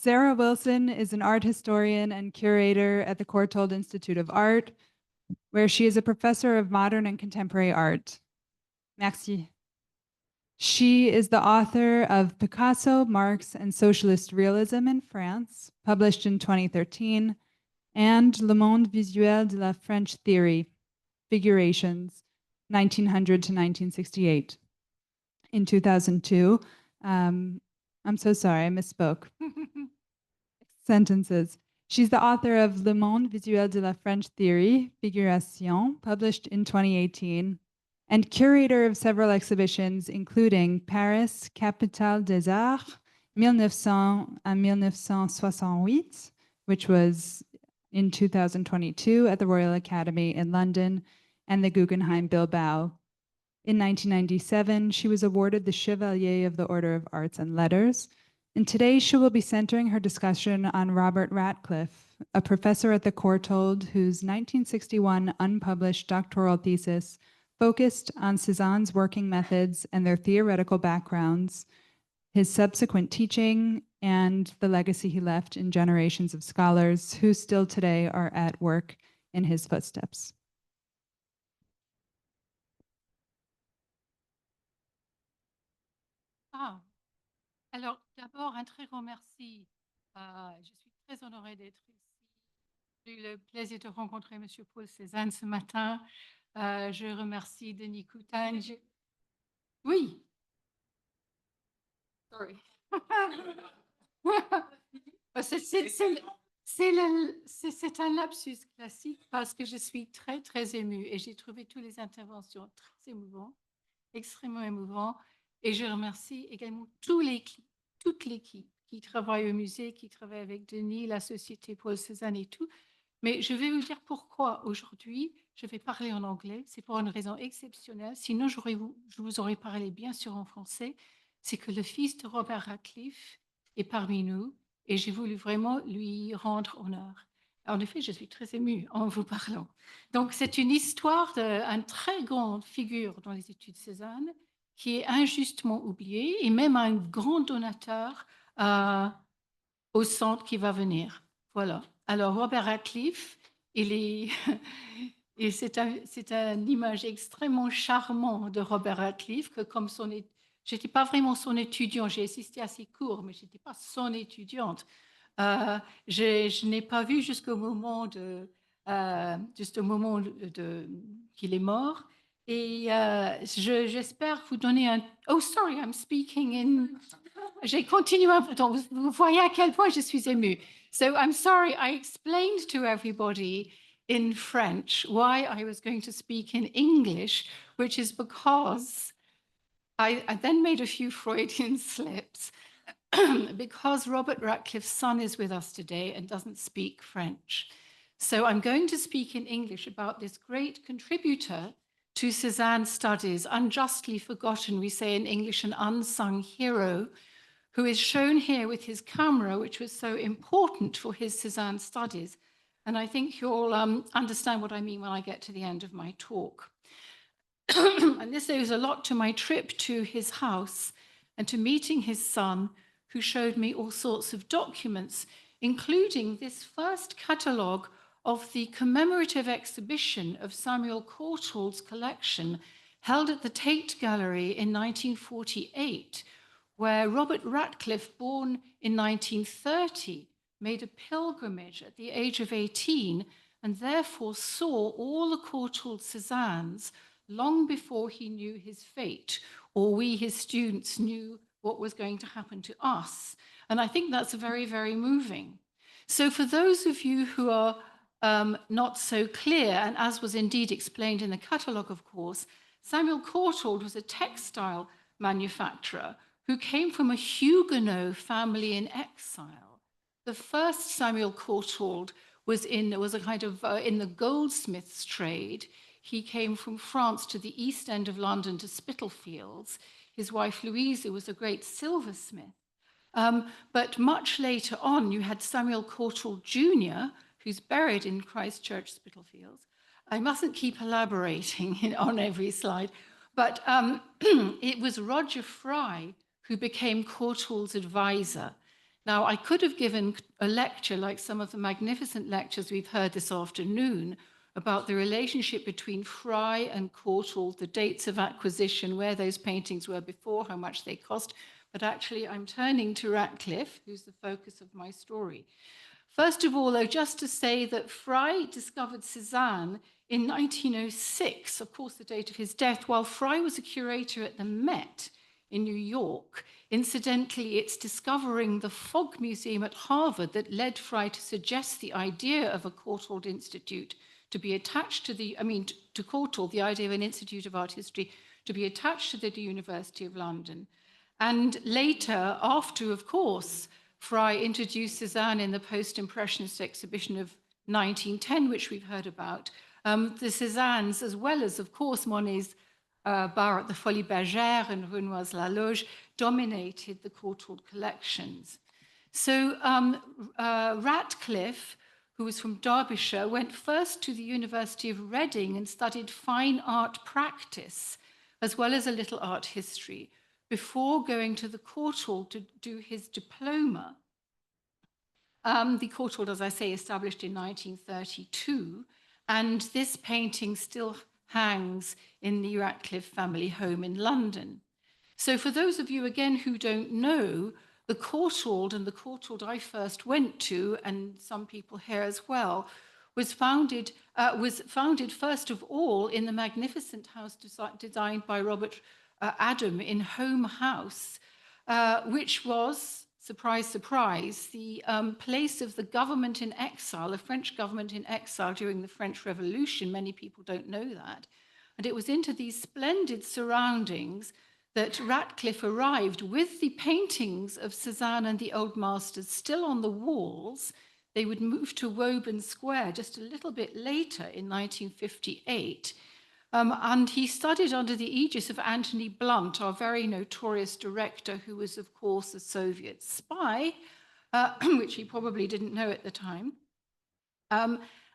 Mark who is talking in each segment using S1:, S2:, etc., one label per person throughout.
S1: Sarah Wilson is an art historian and curator at the Courtauld Institute of Art, where she is a professor of modern and contemporary art. Merci. She is the author of Picasso, Marx, and Socialist Realism in France, published in 2013, and Le Monde Visuel de la French Theory, Figurations, 1900 to 1968. In 2002, I'm so sorry, I misspoke. Sentences. She's the author of Le Monde Visuel de la French Theory, Figuration, published in 2018, and curator of several exhibitions, including Paris, Capitale des Arts, 1900 à 1968, which was in 2022 at the Royal Academy in London, and the Guggenheim Bilbao. In 1997, she was awarded the Chevalier of the Order of Arts and Letters, and today she will be centering her discussion on Robert Ratcliffe, a professor at the Courtauld whose 1961 unpublished doctoral thesis focused on Cezanne's working methods and their theoretical backgrounds, his subsequent teaching, and the legacy he left in generations of scholars who still today are at work in his footsteps.
S2: Alors, d'abord, un très grand merci. Je suis très honorée d'être ici. J'ai eu le plaisir de rencontrer M. Paul Cezanne ce matin. Je remercie Denis Coutinge. Oui. Sorry. C'est un lapsus classique parce que je suis très, très émue et j'ai trouvé toutes les interventions très émouvantes, extrêmement émouvantes. Et je remercie également toute l'équipe qui travaille au musée, qui travaille avec Denis, la Société Paul Cezanne et tout. Mais je vais vous dire pourquoi aujourd'hui je vais parler en anglais. C'est pour une raison exceptionnelle. Sinon, je vous aurais parlé bien sûr en français. C'est que le fils de Robert Ratcliffe est parmi nous et j'ai voulu vraiment lui rendre honneur. En effet, je suis très émue en vous parlant. Donc, c'est une histoire d'une très grande figure dans les études Cézanne qui est injustement oubliée et même un grand donateur au centre qui va venir. Voilà. Alors, Robert Ratcliffe, et c'est une image extrêmement charmante de Robert Ratcliffe, que comme je n'étais pas vraiment son étudiant, j'ai assisté à ses cours, mais je n'étais pas son étudiante. Je n'ai pas vu jusqu'au moment qu'il est mort. Et j'espère vous donner un... Oh, sorry, I'm speaking in... J'ai continué, donc vous voyez à quel point je suis émue. So I'm sorry, I explained to everybody in French why I was going to speak in English, which is because I then made a few Freudian slips because Robert Ratcliffe's son is with us today and doesn't speak French. So I'm going to speak in English about this great contributor to Cezanne studies, unjustly forgotten, we say in English, an unsung hero, who is shown here with his camera, which was so important for his Cezanne studies. And I think you'll understand what I mean when I get to the end of my talk. And this owes a lot to my trip to his house and to meeting his son, who showed me all sorts of documents, including this first catalogue of the commemorative exhibition of Samuel Courtauld's collection held at the Tate Gallery in 1948, where Robert Ratcliffe, born in 1930, made a pilgrimage at the age of 18 and therefore saw all the Courtauld Cezannes long before he knew his fate, or we, his students, knew what was going to happen to us. And I think that's very, very moving. So for those of you who are not so clear, and as was indeed explained in the catalogue, of course, Samuel Courtauld was a textile manufacturer who came from a Huguenot family in exile. The first Samuel Courtauld was in the goldsmith's trade. He came from France to the East End of London to Spitalfields. His wife Louisa was a great silversmith. But much later on, you had Samuel Courtauld Jr., who's buried in Christchurch, Spitalfields. I mustn't keep elaborating on every slide, but it was Roger Fry who became Courtauld's advisor. Now, I could have given a lecture like some of the magnificent lectures we've heard this afternoon about the relationship between Fry and Courtauld, the dates of acquisition, where those paintings were before, how much they cost. But actually, I'm turning to Ratcliffe, who's the focus of my story. First of all, though, just to say that Fry discovered Cezanne in 1906, of course, the date of his death, while Fry was a curator at the Met in New York. Incidentally, it's discovering the Fogg Museum at Harvard that led Fry to suggest the idea of a Courtauld Institute to be attached to to Courtauld, the idea of an Institute of Art History to be attached to the University of London. And later, after, of course, Fry introduced Cezanne in the post-impressionist exhibition of 1910, which we've heard about, the Cezannes, as well as, of course, Monet's bar at the Folies Bergère and Renoir's La Loge, dominated the Courtauld collections. So Ratcliffe, who was from Derbyshire, went first to the University of Reading and studied fine art practice, as well as a little art history, before going to the Courtauld to do his diploma. The Courtauld, as I say, established in 1932, and this painting still hangs in the Ratcliffe family home in London. So for those of you, again, who don't know, the Courtauld, and the Courtauld I first went to, and some people here as well, was founded first of all in the magnificent house designed by Robert Adam in Home House, which was, surprise, surprise, the place of the government in exile, the French government in exile during the French Revolution. Many people don't know that. And it was into these splendid surroundings that Ratcliffe arrived with the paintings of Cezanne and the Old Masters still on the walls. They would move to Woburn Square just a little bit later in 1958. And he studied under the aegis of Anthony Blunt, our very notorious director, who was, of course, a Soviet spy, which he probably didn't know at the time.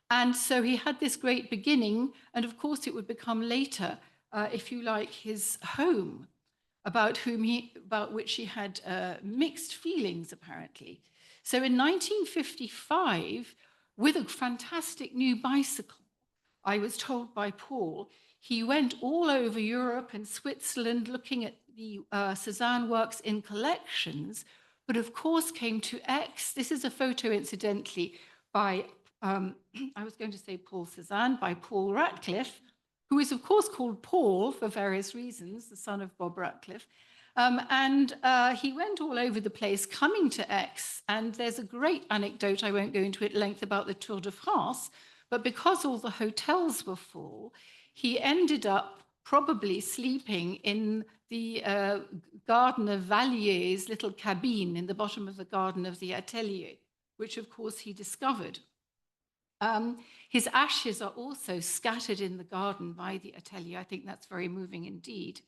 S2: And so he had this great beginning, and of course it would become later, if you like, his home, about which he had mixed feelings, apparently. So in 1955, with a fantastic new bicycle, I was told by Paul, he went all over Europe and Switzerland looking at the Cezanne works in collections, but of course came to Aix. This is a photo, incidentally, by, I was going to say Paul Cezanne, by Paul Ratcliffe, who is, of course, called Paul for various reasons, the son of Bob Ratcliffe. And he went all over the place coming to Aix. And there's a great anecdote, I won't go into it at length, about the Tour de France. But because all the hotels were full, he ended up probably sleeping in the garden of Vallier's little cabine in the bottom of the garden of the Atelier, which, of course, he discovered. His ashes are also scattered in the garden by the Atelier. I think that's very moving indeed.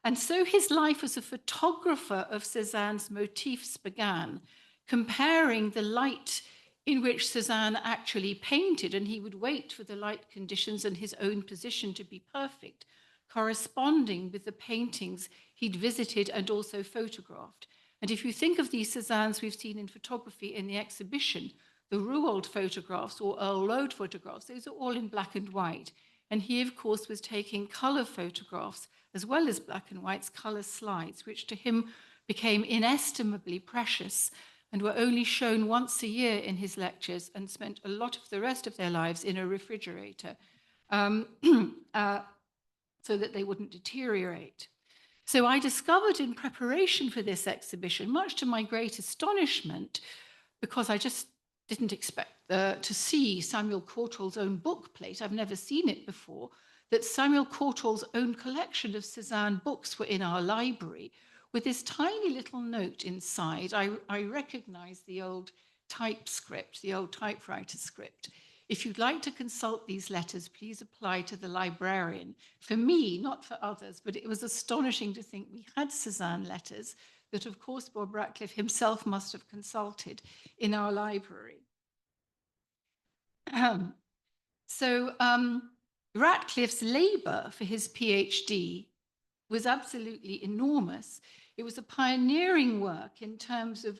S2: And so his life as a photographer of Cezanne's motifs began, comparing the light in which Cezanne actually painted, and he would wait for the light conditions and his own position to be perfect, corresponding with the paintings he'd visited and also photographed. And if you think of these Cezannes we've seen in photography in the exhibition, the Ruold photographs or Earl Lode photographs, those are all in black and white. And he, of course, was taking color photographs as well as black and white's color slides, which to him became inestimably precious and were only shown once a year in his lectures, and spent a lot of the rest of their lives in a refrigerator so that they wouldn't deteriorate. So I discovered in preparation for this exhibition, much to my great astonishment, because I just didn't expect to see Samuel Courtauld's own book plate. I've never seen it before, that Samuel Courtauld's own collection of Cezanne books were in our library, with this tiny little note inside. I recognize the old typescript, the old typewriter script. If you'd like to consult these letters, please apply to the librarian. For me, not for others, but it was astonishing to think we had Cezanne letters that, of course, Bob Ratcliffe himself must have consulted in our library. So Ratcliffe's labor for his PhD was absolutely enormous. It was a pioneering work in terms of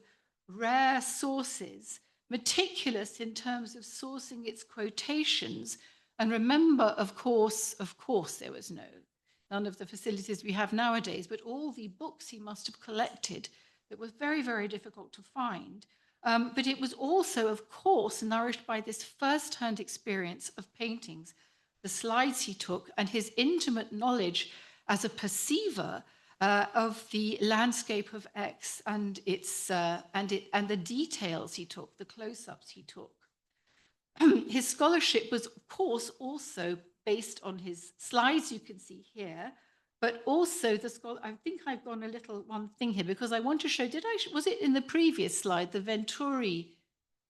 S2: rare sources, meticulous in terms of sourcing its quotations. And remember, of course, there was none of the facilities we have nowadays, but all the books he must have collected that was very, very difficult to find. But it was also, of course, nourished by this first-hand experience of paintings, the slides he took, and his intimate knowledge as a perceiver of the landscape of Aix and the details he took, the close-ups he took. His scholarship was, of course, also based on his slides you can see here, but also I think I've gone a little one thing here because I want to show, was it in the previous slide, the Venturi,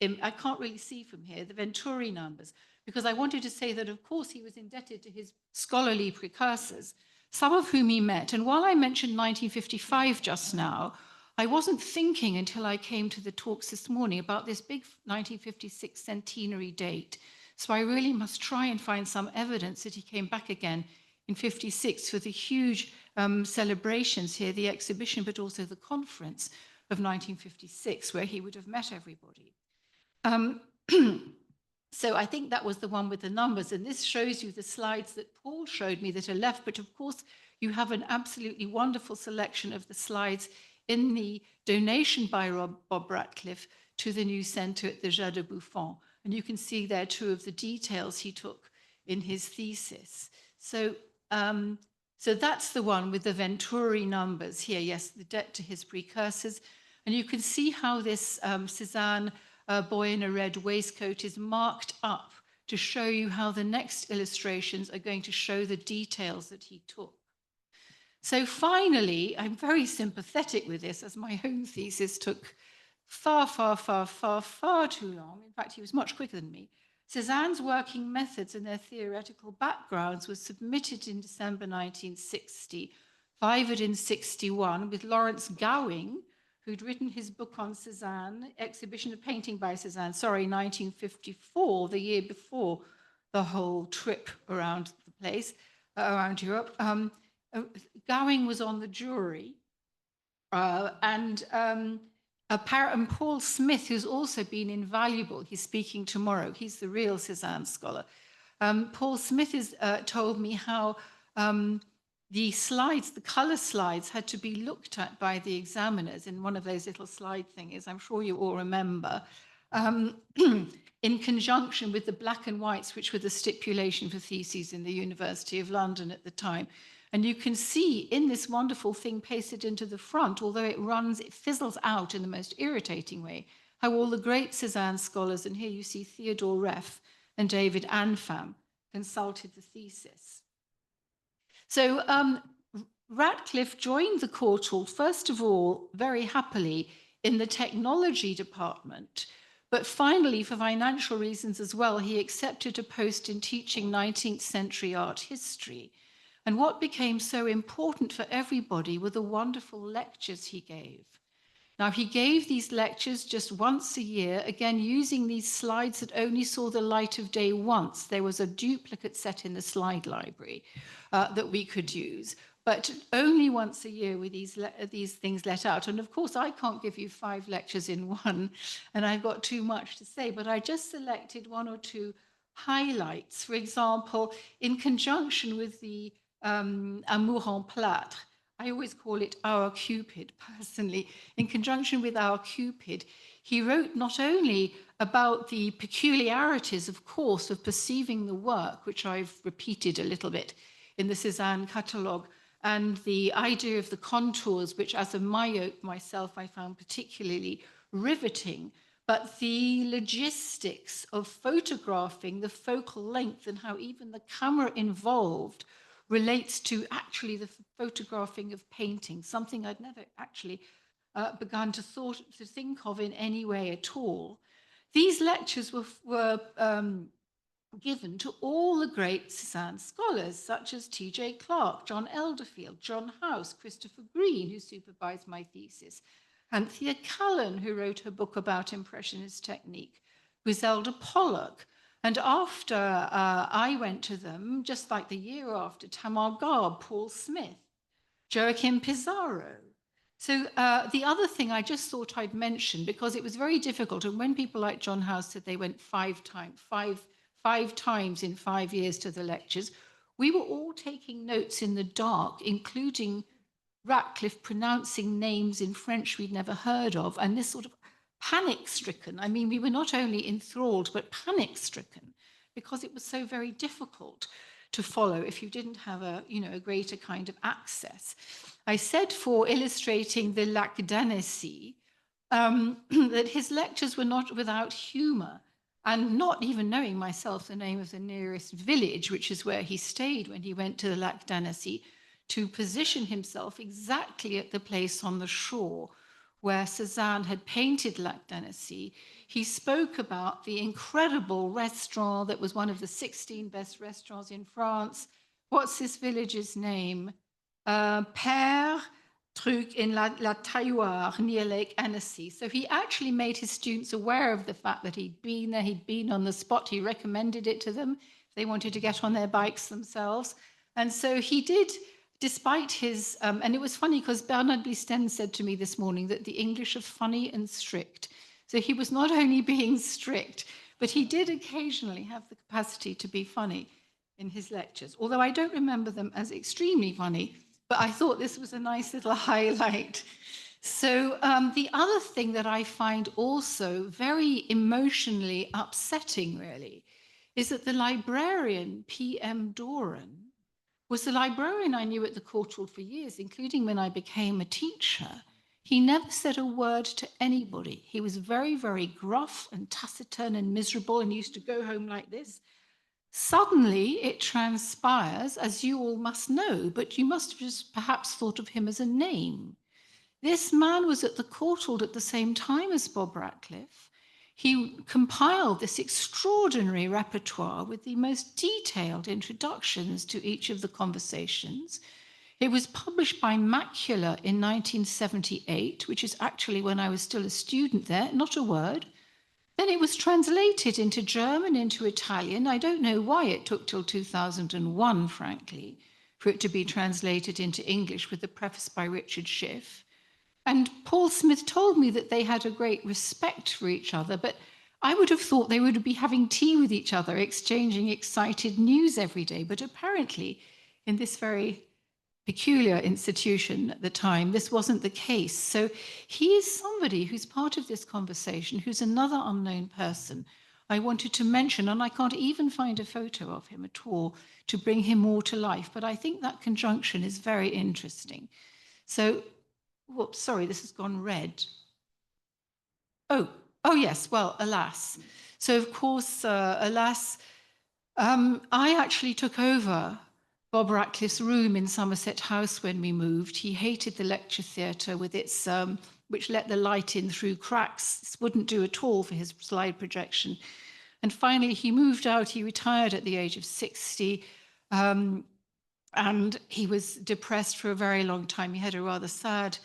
S2: I can't really see from here, the Venturi numbers, because I wanted to say that, of course, he was indebted to his scholarly precursors, some of whom he met. And while I mentioned 1955 just now, I wasn't thinking until I came to the talks this morning about this big 1956 centenary date. So I really must try and find some evidence that he came back again in 56 for the huge celebrations here, the exhibition, but also the conference of 1956, where he would have met everybody. So I think that was the one with the numbers, and this shows you the slides that Paul showed me that are left, but of course you have an absolutely wonderful selection of the slides in the donation by Bob Ratcliffe to the new centre at the Jardin de Buffon. And you can see there two of the details he took in his thesis. So that's the one with the Venturi numbers here. Yes, the debt to his precursors. And you can see how this Cezanne boy in a red waistcoat is marked up to show you how the next illustrations are going to show the details that he took. So finally, I'm very sympathetic with this, as my own thesis took far, far, far, far, far too long. In fact, he was much quicker than me. Cezanne's working methods and their theoretical backgrounds were submitted in December 1960, vivaed in 61, with Lawrence Gowing, who'd written his book on Cezanne, Exhibition of Painting by Cezanne, 1954, the year before the whole trip around the place, around Europe. Gowing was on the jury, and Paul Smith, who's also been invaluable, he's speaking tomorrow, he's the real Cezanne scholar. Paul Smith has told me how the slides, the color slides, had to be looked at by the examiners in one of those little slide thingies, I'm sure you all remember, in conjunction with the black and whites, which were the stipulation for theses in the University of London at the time. And you can see in this wonderful thing pasted into the front, although it fizzles out in the most irritating way, how all the great Cezanne scholars, and here you see Theodore Reff and David Anfam, consulted the thesis. So Ratcliffe joined the Courtauld, first of all, very happily in the technology department, but finally, for financial reasons as well, he accepted a post in teaching 19th century art history. And what became so important for everybody were the wonderful lectures he gave. Now, he gave these lectures just once a year, again, using these slides that only saw the light of day once. There was a duplicate set in the slide library that we could use, but only once a year were these things let out. And of course, I can't give you 5 lectures in one, and I've got too much to say, but I just selected 1 or 2 highlights. For example, in conjunction with the Amour en Plâtre, I always call it Our Cupid, personally. In conjunction with Our Cupid, he wrote not only about the peculiarities, of course, of perceiving the work, which I've repeated a little bit in the Cezanne catalogue, and the idea of the contours, which as a myope myself, I found particularly riveting, but the logistics of photographing the focal length and how even the camera involved relates to actually the photographing of painting, something I'd never actually begun to think of in any way at all. These lectures were given to all the great Cezanne scholars, such as T.J. Clarke, John Elderfield, John House, Christopher Green, who supervised my thesis, Anthea Cullen, who wrote her book about Impressionist technique, Griselda Pollock. And after I went to them, just like the year after, Tamar Garb, Paul Smith, Joachim Pizarro, So the other thing I just thought I'd mention, because it was very difficult, and when people like John House said they went five times in 5 years to the lectures, we were all taking notes in the dark, including Ratcliffe pronouncing names in French we'd never heard of, and this sort of panic-stricken. I mean, we were not only enthralled, but panic-stricken, because it was so very difficult to follow if you didn't have a greater kind of access. I said, for illustrating the lac d'Annecy, that his lectures were not without humor, and not even knowing myself the name of the nearest village, which is where he stayed when he went to the lac d'Annecy, to position himself exactly at the place on the shore where Cezanne had painted lac d'Annecy. He spoke about the incredible restaurant that was one of the 16 best restaurants in France. What's this village's name? Père Truc in La Tailloire near Lake Annecy. So he actually made his students aware of the fact that he'd been there, he'd been on the spot, he recommended it to them if they wanted to get on their bikes themselves. And so he did, despite his, and it was funny because Bernard Blisten said to me this morning that the English are funny and strict. So he was not only being strict, but he did occasionally have the capacity to be funny in his lectures, although I don't remember them as extremely funny, but I thought this was a nice little highlight. So the other thing that I find also very emotionally upsetting, really, is that the librarian, P.M. Doran, was the librarian I knew at the Courtauld for years, including when I became a teacher. He never said a word to anybody. He was very, very gruff and taciturn and miserable and used to go home like this. Suddenly, it transpires, as you all must know, but you must have just perhaps thought of him as a name. This man was at the Courtauld at the same time as Bob Ratcliffe. He compiled this extraordinary repertoire with the most detailed introductions to each of the conversations. It was published by Macula in 1978, which is actually when I was still a student there, not a word. Then it was translated into German, into Italian. I don't know why it took till 2001, frankly, for it to be translated into English with the preface by Richard Schiff. And Paul Smith told me that they had a great respect for each other, but I would have thought they would be having tea with each other, exchanging excited news every day. But apparently, in this very peculiar institution at the time, this wasn't the case. So he is somebody who's part of this conversation, who's another unknown person I wanted to mention, and I can't even find a photo of him at all to bring him more to life. But I think that conjunction is very interesting. So, whoops, sorry, this has gone red. Oh, yes, well, alas. So, of course, alas, I actually took over Bob Ratcliffe's room in Somerset House when we moved. He hated the lecture theatre with its, which let the light in through cracks. This wouldn't do at all for his slide projection. And finally, he moved out. He retired at the age of 60. And he was depressed for a very long time. He had a rather sad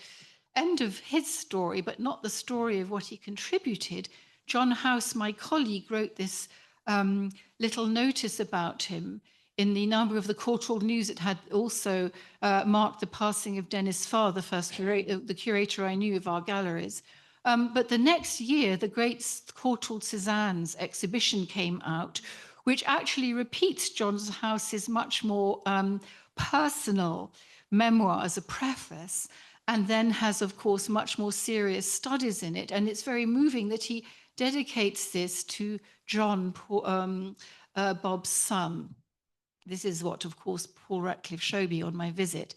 S2: end of his story, but not the story of what he contributed. John House, my colleague, wrote this little notice about him in the number of the Courtauld News. It had also marked the passing of Denis Farr, the curator I knew of our galleries. But the next year, the great Courtauld Cezanne's exhibition came out, which actually repeats John House's much more personal memoir as a preface, and then has, of course, much more serious studies in it. And it's very moving that he dedicates this to John, Bob's son. This is what, of course, Paul Ratcliffe showed me on my visit.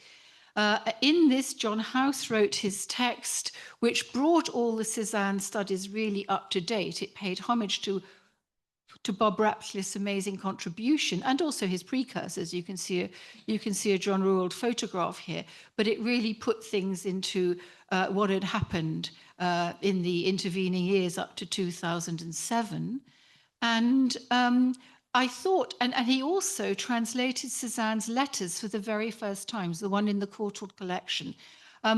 S2: In this, John House wrote his text, which brought all the Cezanne studies really up to date. It paid homage to Bob Ratcliffe's amazing contribution and also his precursors. You can see a John Ruald photograph here, but it really put things into what had happened in the intervening years up to 2007. And I thought, and he also translated Cezanne's letters for the very first time, the one in the Courtauld collection.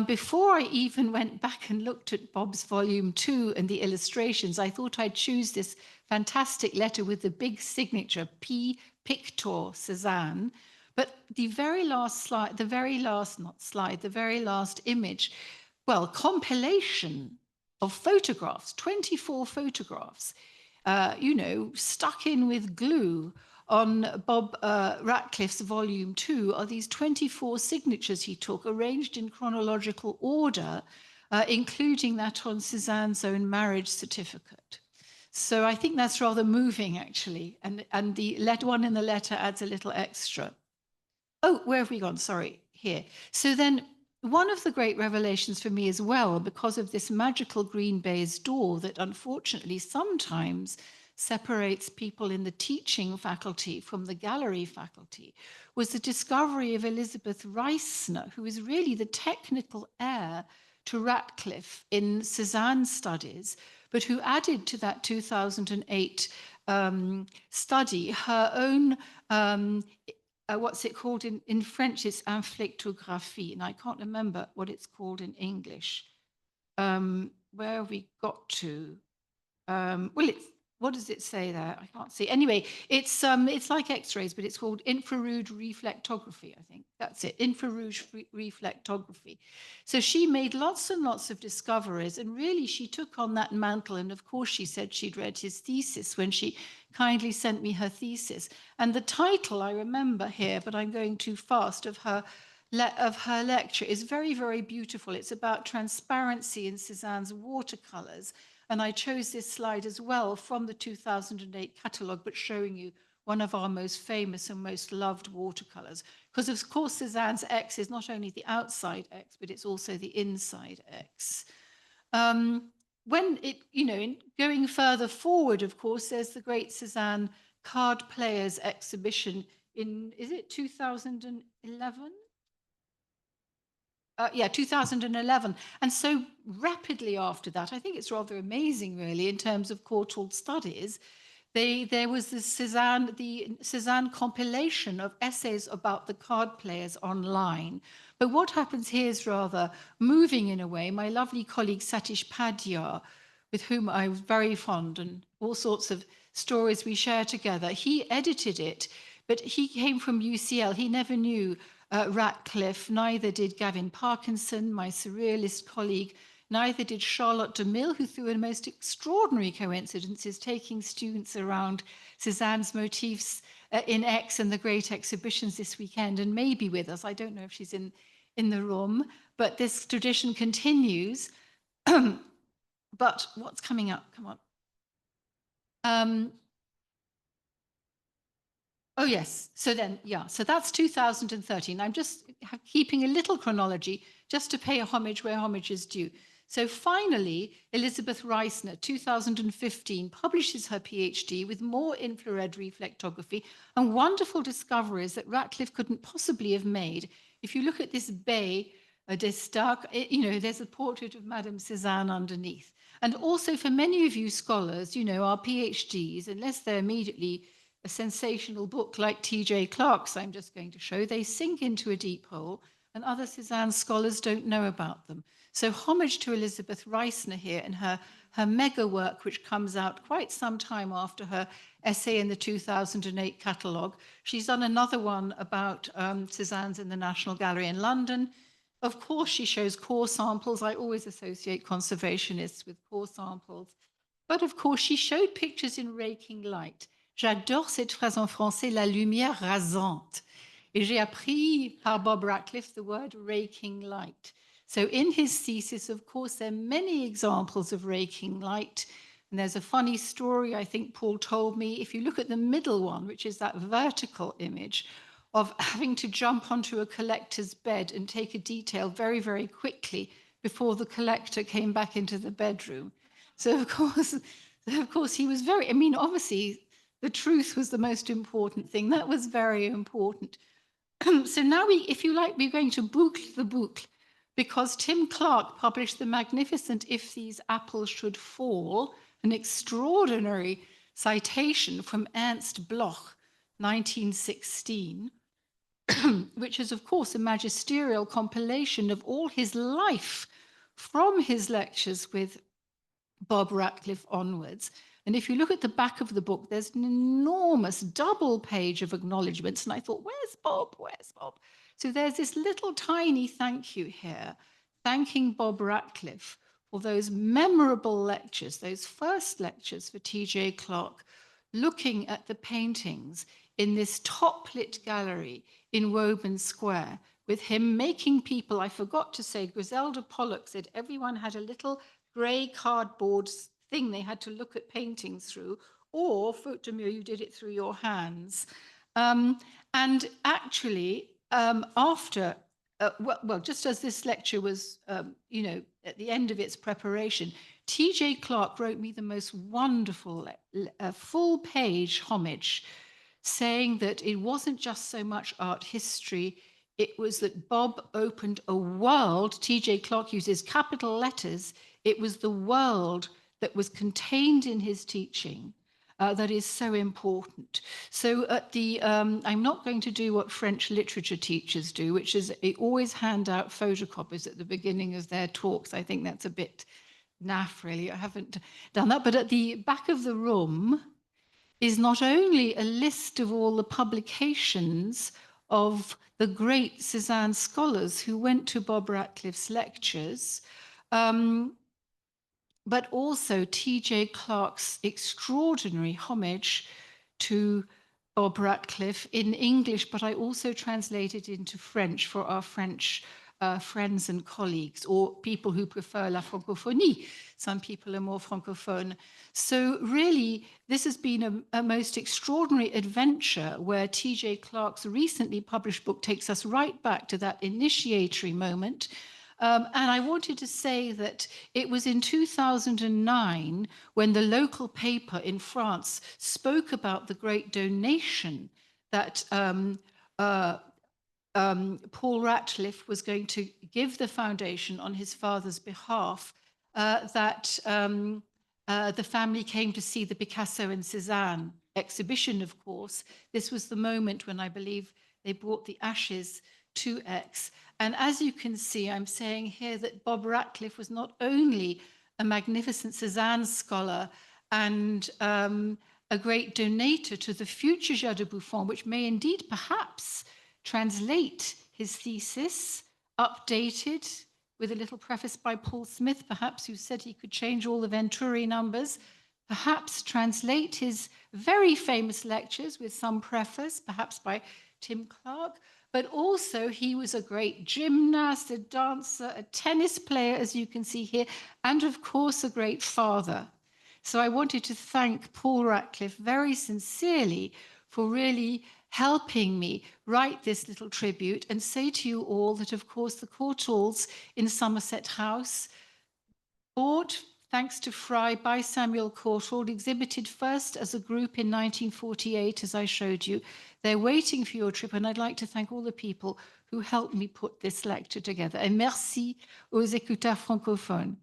S2: Before I even went back and looked at Bob's volume 2 and the illustrations, I thought I'd choose this fantastic letter with the big signature, P. Pictor Cezanne. But the very last slide, the very last image compilation of photographs, 24 photographs, stuck in with glue on Bob Ratcliffe's volume 2 are these 24 signatures he took, arranged in chronological order, including that on Cezanne's own marriage certificate. So I think that's rather moving, actually. And the one in the letter adds a little extra. Oh, where have we gone? Sorry, here. So then one of the great revelations for me as well, because of this magical green baize door that unfortunately sometimes separates people in the teaching faculty from the gallery faculty, was the discovery of Elizabeth Reisner, who is really the technical heir to Ratcliffe in Cezanne studies, but who added to that 2008 study her own what's it called in French? It's inflectographie, and I can't remember what it's called in English. Where have we got to? What does it say there? I can't see. Anyway, it's like X-rays, but it's called infrarouge reflectography, I think. That's it, infrarouge reflectography. So she made lots and lots of discoveries, and really she took on that mantle. And of course, she said she'd read his thesis when she kindly sent me her thesis. And the title I remember here, but I'm going too fast, of her lecture is very, very beautiful. It's about transparency in Cezanne's watercolors. And I chose this slide as well from the 2008 catalogue, but showing you one of our most famous and most loved watercolors. Because of course, Cezanne's X is not only the outside X, but it's also the inside X. When it, in going further forward, of course, there's the great Cezanne Card Players exhibition in, is it 2011? 2011. And so rapidly after that, I think it's rather amazing, really, in terms of Courtauld studies, there was the Cezanne compilation of essays about the card players online. But what happens here is rather moving in a way. My lovely colleague Satish Padhyar, with whom I was very fond and all sorts of stories we share together, he edited it, but he came from UCL. He never knew Ratcliffe, neither did Gavin Parkinson, my surrealist colleague, neither did Charlotte DeMille, who through a most extraordinary coincidence is taking students around Cezanne's motifs in X and the great exhibitions this weekend and may be with us. I don't know if she's in the room, but this tradition continues. But what's coming up? Come on. Oh, yes. So then, so that's 2013. I'm just keeping a little chronology just to pay homage where homage is due. So finally, Elizabeth Reisner, 2015, publishes her PhD with more infrared reflectography and wonderful discoveries that Ratcliffe couldn't possibly have made. If you look at this bay, d'Estac, there's a portrait of Madame Cezanne underneath. And also for many of you scholars, our PhDs, unless they're immediately a sensational book like T.J. Clarke's I'm just going to show, they sink into a deep hole, and other Cezanne scholars don't know about them. So homage to Elizabeth Reisner here and her mega work, which comes out quite some time after her essay in the 2008 catalogue. She's done another one about Cezanne's in the National Gallery in London. Of course, she shows core samples. I always associate conservationists with core samples. But of course, she showed pictures in raking light. J'adore cette phrase en français, la lumière rasante. Et j'ai appris par Bob Ratcliffe the word raking light. So in his thesis, of course, there are many examples of raking light. And there's a funny story I think Paul told me. If you look at the middle one, which is that vertical image of having to jump onto a collector's bed and take a detail very, very quickly before the collector came back into the bedroom. So of course, he was very, obviously, the truth was the most important thing. That was very important. So now if you like, we're going to boucle the boucle, because Tim Clarke published the magnificent If These Apples Should Fall, an extraordinary citation from Ernst Bloch, 1916, which is, of course, a magisterial compilation of all his life from his lectures with Bob Ratcliffe onwards. And if you look at the back of the book, there's an enormous double page of acknowledgements. And I thought, where's Bob? Where's Bob? So there's this little tiny thank you here thanking Bob Ratcliffe for those memorable lectures, those first lectures for T.J. Clarke, looking at the paintings in this top-lit gallery in Woburn Square, with him making people, I forgot to say, Griselda Pollock said everyone had a little grey cardboard thing they had to look at paintings through, or, faute de mieux, you did it through your hands. And actually, after, just as this lecture was, at the end of its preparation, T.J. Clarke wrote me the most wonderful full-page homage, saying that it wasn't just so much art history, it was that Bob opened a world. T.J. Clarke uses capital letters. It was the world that was contained in his teaching that is so important. So at the, I'm not going to do what French literature teachers do, which is they always hand out photocopies at the beginning of their talks. I think that's a bit naff, really. I haven't done that. But at the back of the room is not only a list of all the publications of the great Cezanne scholars who went to Bob Ratcliffe's lectures, but also T.J. Clarke's extraordinary homage to Bob Ratcliffe in English, but I also translated into French for our French friends and colleagues, or people who prefer la francophonie. Some people are more francophone. So really, this has been a most extraordinary adventure where T.J. Clarke's recently published book takes us right back to that initiatory moment. And I wanted to say that it was in 2009 when the local paper in France spoke about the great donation that Paul Ratcliffe was going to give the foundation on his father's behalf, that the family came to see the Picasso and Cezanne exhibition, of course. This was the moment when I believe they brought the ashes to Aix. And as you can see, I'm saying here that Bob Ratcliffe was not only a magnificent Cezanne scholar and a great donator to the future Jardin de Buffon, which may indeed perhaps translate his thesis, updated with a little preface by Paul Smith, perhaps, who said he could change all the Venturi numbers, perhaps translate his very famous lectures with some preface, perhaps by Tim Clarke, but also he was a great gymnast, a dancer, a tennis player, as you can see here, and of course a great father. So I wanted to thank Paul Ratcliffe very sincerely for really helping me write this little tribute, and say to you all that, of course, the Courtauls in Somerset House, bought, thanks to Fry, by Samuel Courtauld, exhibited first as a group in 1948, as I showed you. They're waiting for your trip, and I'd like to thank all the people who helped me put this lecture together. Et merci aux écouteurs francophones.